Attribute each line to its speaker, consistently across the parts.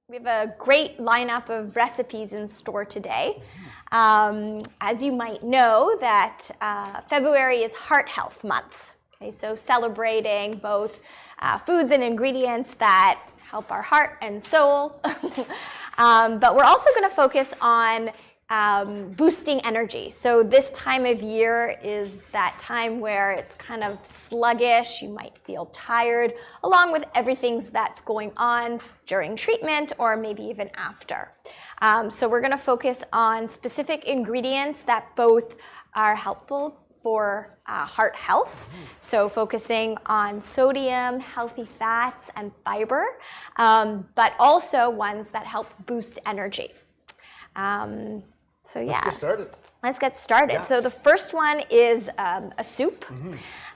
Speaker 1: We have a great lineup of recipes in store today. As you might know, that February is Heart Health Month. Okay, so celebrating both foods and ingredients that help our heart and soul. But we're also going to focus on boosting energy. So this time of year is that time where it's kind of sluggish, you might feel tired, along with everything that's going on during treatment or maybe even after. So we're going to focus on specific ingredients that both are helpful for heart health, so focusing on sodium, healthy fats, and fiber, but also ones that help boost energy. So yeah, let's get started. Yeah. So the first one is a soup.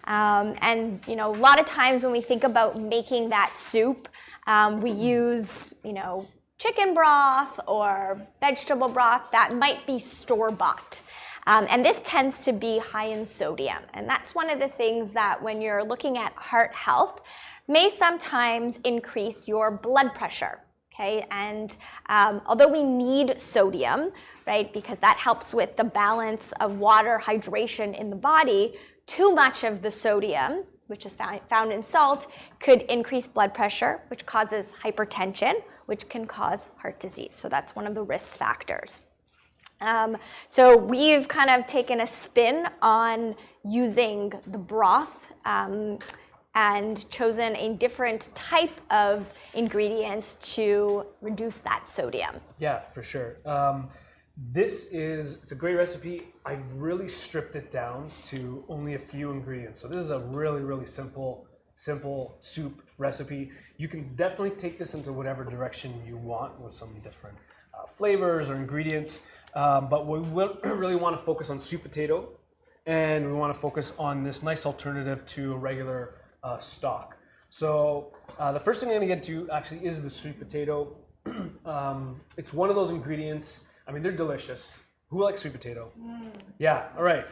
Speaker 1: And you know, a lot of times when we think about making that soup, we use, you know, chicken broth or vegetable broth that might be store-bought. And this tends to be high in sodium. And that's one of the things that when you're looking at heart health may sometimes increase your blood pressure. Okay, and although we need sodium, right, because that helps with the balance of water hydration in the body, too much of the sodium, which is found in salt, could increase blood pressure, which causes hypertension, which can cause heart disease. So that's one of the risk factors. So we've kind of taken a spin on using the broth and chosen a different type of ingredient to reduce that sodium.
Speaker 2: Yeah, for sure. It's a great recipe. I've really stripped it down to only a few ingredients. So this is a really, really simple soup recipe. You can definitely take this into whatever direction you want with some different flavors or ingredients. But we really want to focus on sweet potato, and we want to focus on this nice alternative to a regular stock. So the first thing I'm going to get to actually is the sweet potato. It's one of those ingredients. I mean, they're delicious. Who likes sweet potato? Yeah, all right.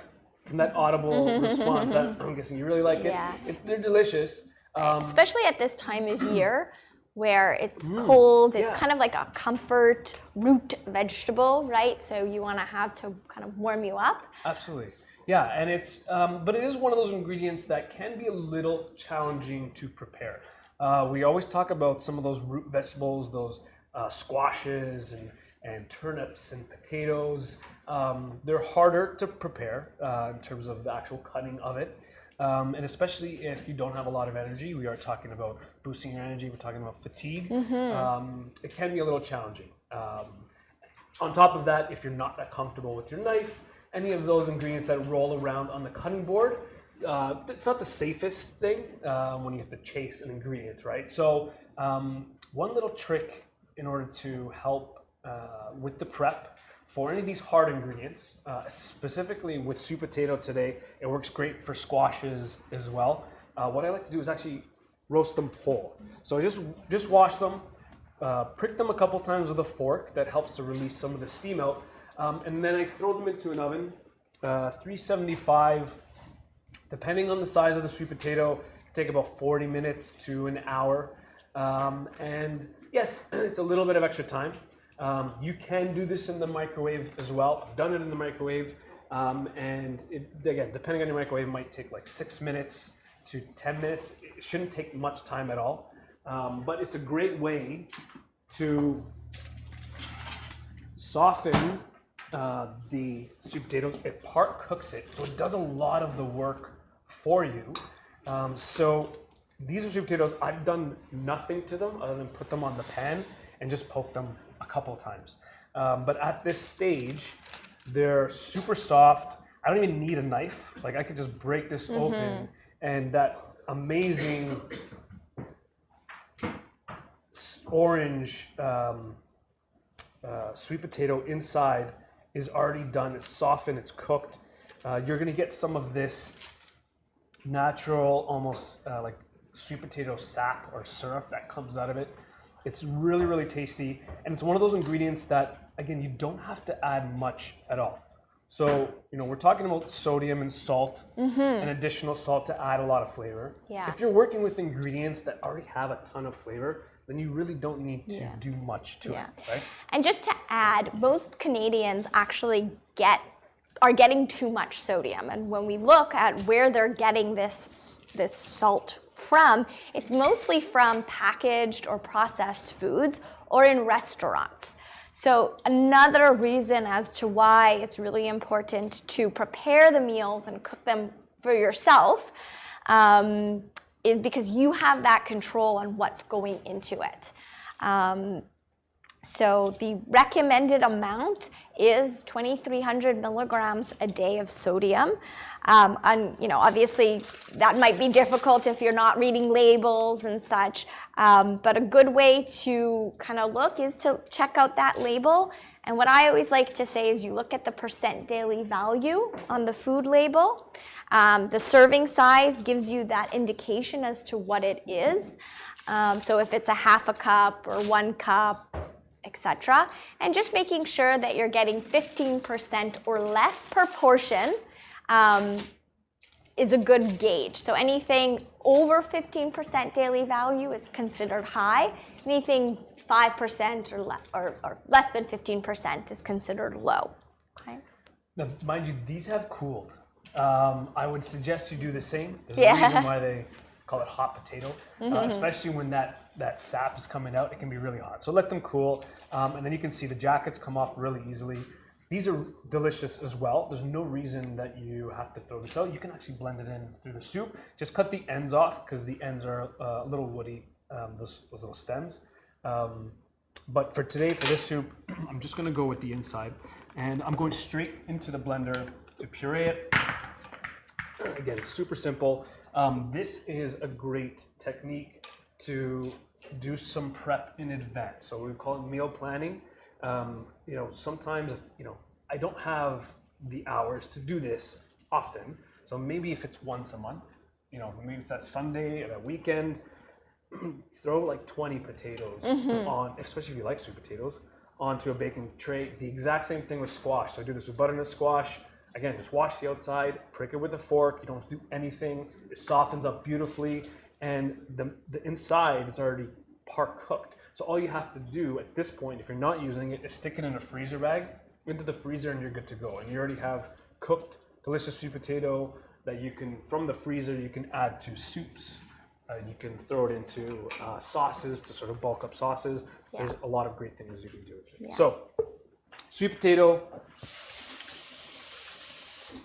Speaker 2: From that audible response, I'm guessing you really like it.
Speaker 1: Yeah.
Speaker 2: They're delicious.
Speaker 1: Especially at this time of year where it's cold. It's kind of like a comfort root vegetable, right? So you want to have to kind of warm you up.
Speaker 2: Absolutely. Yeah, and it's, but it is one of those ingredients that can be a little challenging to prepare. We always talk about some of those root vegetables, those squashes and turnips and potatoes. They're harder to prepare in terms of the actual cutting of it. And especially if you don't have a lot of energy, we are talking about boosting your energy, we're talking about fatigue. It can be a little challenging. On top of that, if you're not that comfortable with your knife, any of those ingredients that roll around on the cutting board, it's not the safest thing when you have to chase an ingredient, right? So one little trick in order to help with the prep for any of these hard ingredients, specifically with sweet potato today, it works great for squashes as well. What I like to do is actually roast them whole. So just wash them, prick them a couple times with a fork. That helps to release some of the steam out. And then I throw them into an oven, 375. Depending on the size of the sweet potato, it can take about 40 minutes to an hour. And yes, it's a little bit of extra time. You can do this in the microwave as well. I've done it in the microwave, and again, depending on your microwave, it might take like 6 minutes to 10 minutes. It shouldn't take much time at all, but it's a great way to soften the sweet potatoes. It part cooks it, so it does a lot of the work for you. So these are sweet potatoes. I've done nothing to them other than put them on the pan and just poke them a couple of times. But at this stage, they're super soft. I don't even need a knife. Like I could just break this open, and that amazing orange sweet potato inside is already done. It's softened, it's cooked. You're gonna get some of this natural, almost like sweet potato sap or syrup that comes out of it. It's really, really tasty. And it's one of those ingredients that, again, you don't have to add much at all. So, you know, we're talking about sodium and salt, and additional salt to add a lot of flavor.
Speaker 1: Yeah.
Speaker 2: If you're working with ingredients that already have a ton of flavor, then you really don't need to do much to it, right?
Speaker 1: And just to add, most Canadians actually are getting too much sodium. And when we look at where they're getting this salt from, it's mostly from packaged or processed foods or in restaurants. So another reason as to why it's really important to prepare the meals and cook them for yourself is because you have that control on what's going into it. So the recommended amount is 2,300 milligrams a day of sodium. And obviously that might be difficult if you're not reading labels and such. But a good way to kind of look is to check out that label. And what I always like to say is you look at the % daily value on the food label. The serving size gives you that indication as to what it is. So if it's a half a cup or 1 cup, etc. And just making sure that you're getting 15% or less per portion is a good gauge. So anything over 15% daily value is considered high. Anything 5% or less than 15% is considered low. Okay.
Speaker 2: Now, mind you, these have cooled. I would suggest you do the same. There's a reason why they call it hot potato, especially when that sap is coming out. It can be really hot. So let them cool, and then you can see the jackets come off really easily. These are delicious as well. There's no reason that you have to throw this out. You can actually blend it in through the soup. Just cut the ends off because the ends are a little woody, those little stems. But for today, for this soup, I'm just gonna go with the inside, and I'm going straight into the blender to puree it. Again, it's super simple. This is a great technique to do some prep in advance. So we call it meal planning. Sometimes if, I don't have the hours to do this often. So maybe if it's once a month, maybe it's that Sunday or that weekend, throw like 20 potatoes on, especially if you like sweet potatoes, onto a baking tray. The exact same thing with squash. So I do this with butternut squash. Again, just wash the outside, prick it with a fork. You don't have to do anything. It softens up beautifully, and the inside is already part cooked. So all you have to do at this point, if you're not using it, is stick it in a freezer bag into the freezer, and you're good to go. And you already have cooked, delicious sweet potato that you can, from the freezer, you can add to soups. You can throw it into sauces to sort of bulk up sauces. Yeah. There's a lot of great things you can do with it. Yeah. So, sweet potato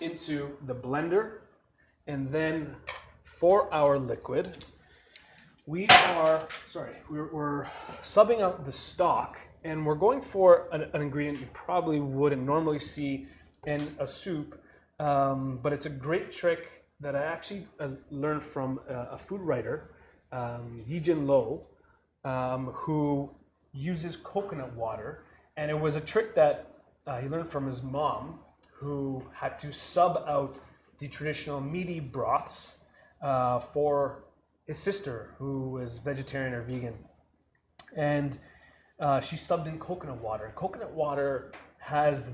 Speaker 2: into the blender, and then for our liquid, we're subbing out the stock, and we're going for an ingredient you probably wouldn't normally see in a soup, but it's a great trick that I actually learned from a food writer, Yijin Lo, who uses coconut water, and it was a trick that he learned from his mom, who had to sub out the traditional meaty broths for his sister, who was vegetarian or vegan. And she subbed in coconut water. Coconut water has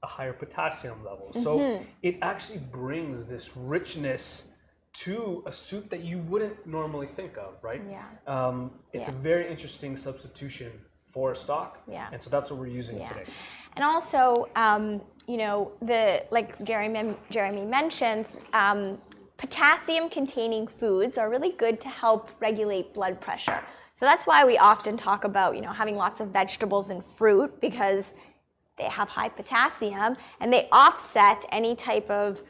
Speaker 2: a higher potassium level. So it actually brings this richness to a soup that you wouldn't normally think of, right? Yeah. It's a very interesting substitution for stock. Yeah. And so that's what we're using today.
Speaker 1: And also, like Jeremy mentioned, potassium-containing foods are really good to help regulate blood pressure. So that's why we often talk about, having lots of vegetables and fruit, because they have high potassium and they offset any type of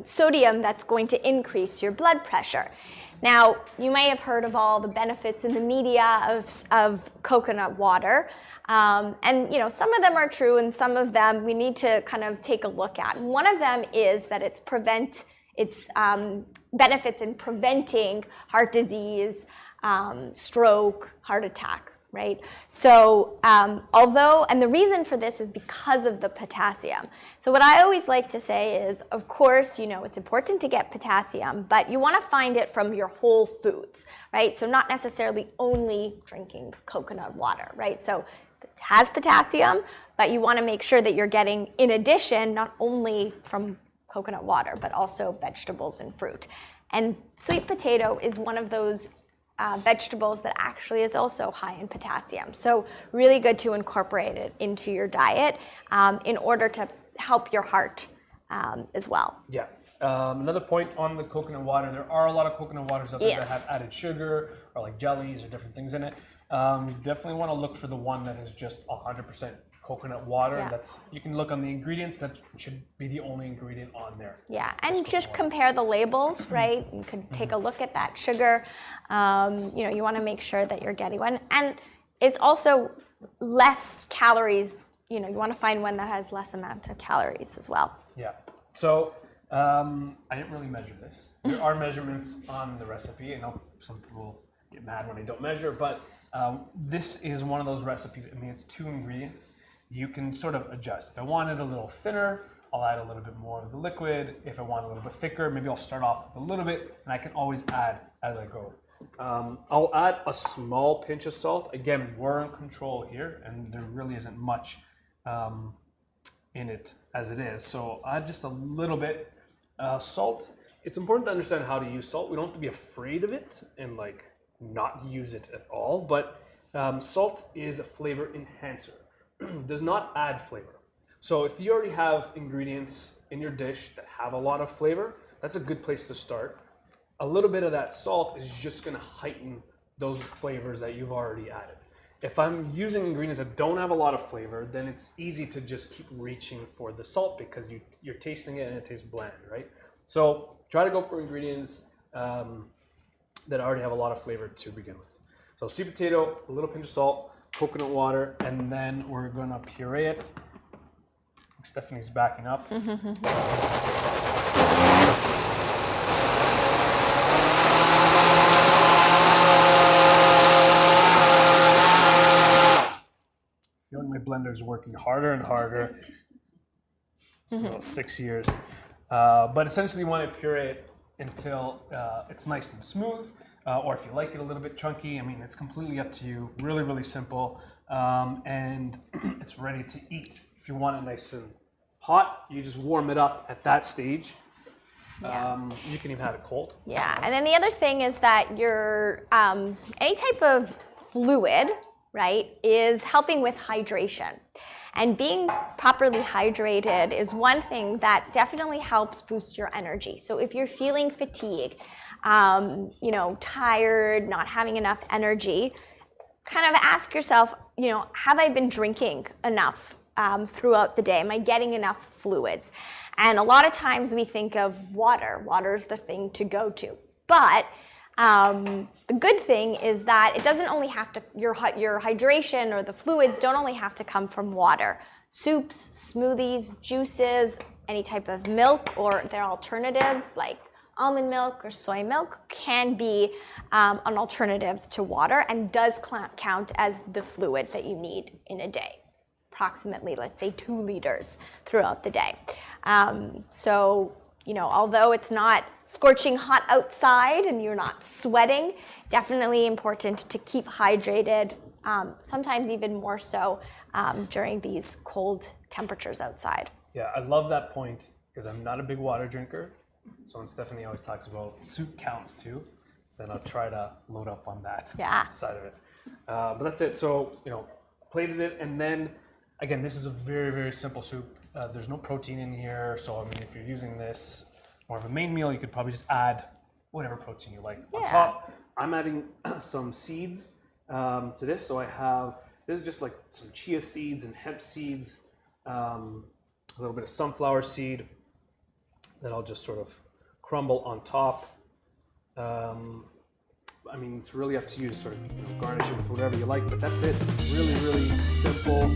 Speaker 1: sodium that's going to increase your blood pressure. Now, you may have heard of all the benefits in the media of coconut water. And some of them are true, and some of them we need to kind of take a look at. And one of them is that it's benefits in preventing heart disease, stroke, heart attack, right? So and the reason for this is because of the potassium. So what I always like to say is, of course, it's important to get potassium, but you want to find it from your whole foods, right? So not necessarily only drinking coconut water, right? So it has potassium, but you want to make sure that you're getting, in addition, not only from coconut water, but also vegetables and fruit. And sweet potato is one of those vegetables that actually is also high in potassium. So really good to incorporate it into your diet in order to help your heart as well.
Speaker 2: Yeah. Another point on the coconut water, there are a lot of coconut waters out there that have added sugar or like jellies or different things in it. You definitely want to look for the one that is just 100% coconut water.
Speaker 1: Yeah.
Speaker 2: You can look on the ingredients, that should be the only ingredient on there.
Speaker 1: Yeah, and just compare the labels, right? You could take a look at that sugar. You know, you want to make sure that you're getting one. And it's also less calories. You know, you want to find one that has less amount of calories as well.
Speaker 2: Yeah. So I didn't really measure this. There are measurements on the recipe. I know some people get mad when I don't measure, but this is one of those recipes. I mean, it's 2 ingredients. You can sort of adjust. If I want it a little thinner, I'll add a little bit more of the liquid. If I want a little bit thicker, maybe I'll start off with a little bit, and I can always add as I go. I'll add a small pinch of salt. Again, we're in control here, and there really isn't much in it as it is. So I'll add just a little bit. Salt, it's important to understand how to use salt. We don't have to be afraid of it and like not use it at all, but salt is a flavor enhancer. Does not add flavor. So if you already have ingredients in your dish that have a lot of flavor, that's a good place to start. A little bit of that salt is just going to heighten those flavors that you've already added. If I'm using ingredients that don't have a lot of flavor, then it's easy to just keep reaching for the salt because you're tasting it and it tastes bland, right? So try to go for ingredients that already have a lot of flavor to begin with. So sweet potato, a little pinch of salt, coconut water, and then we're gonna puree it. Stephanie's backing up. Feeling my blender's working harder and harder. It's been about 6 years. But essentially you want to puree it until it's nice and smooth. Or if you like it a little bit chunky, I mean, it's completely up to you. Really, really simple. And it's ready to eat. If you want it nice and hot, you just warm it up at that stage. You can even have it cold.
Speaker 1: Yeah, and then the other thing is that your any type of fluid, right, is helping with hydration. And being properly hydrated is one thing that definitely helps boost your energy. So if you're feeling fatigue, you know, tired, not having enough energy, kind of ask yourself, you know, have I been drinking enough throughout the day? Am I getting enough fluids? And a lot of times we think of water. Water's the thing to go to. But the good thing is that it doesn't only have to, your hydration or the fluids don't only have to come from water. Soups, smoothies, juices, any type of milk or their alternatives like almond milk or soy milk can be an alternative to water and does count as the fluid that you need in a day. Approximately, let's say 2 liters throughout the day. So, you know, although it's not scorching hot outside and you're not sweating, definitely important to keep hydrated, sometimes even more so during these cold temperatures outside.
Speaker 2: Yeah, I love that point because I'm not a big water drinker. So when Stephanie always talks about soup counts too, then I'll try to load up on that side of it. But that's it. So, you know, plated it, and then, again, this is a very, very simple soup. There's no protein in here, so I mean, if you're using this more of a main meal, you could probably just add whatever protein you like on top. I'm adding some seeds to this, so I have, this is just like some chia seeds and hemp seeds, a little bit of sunflower seed that I'll just sort of crumble on top. I mean, it's really up to you to sort of, you know, garnish it with whatever you like, but that's it. Really, really simple.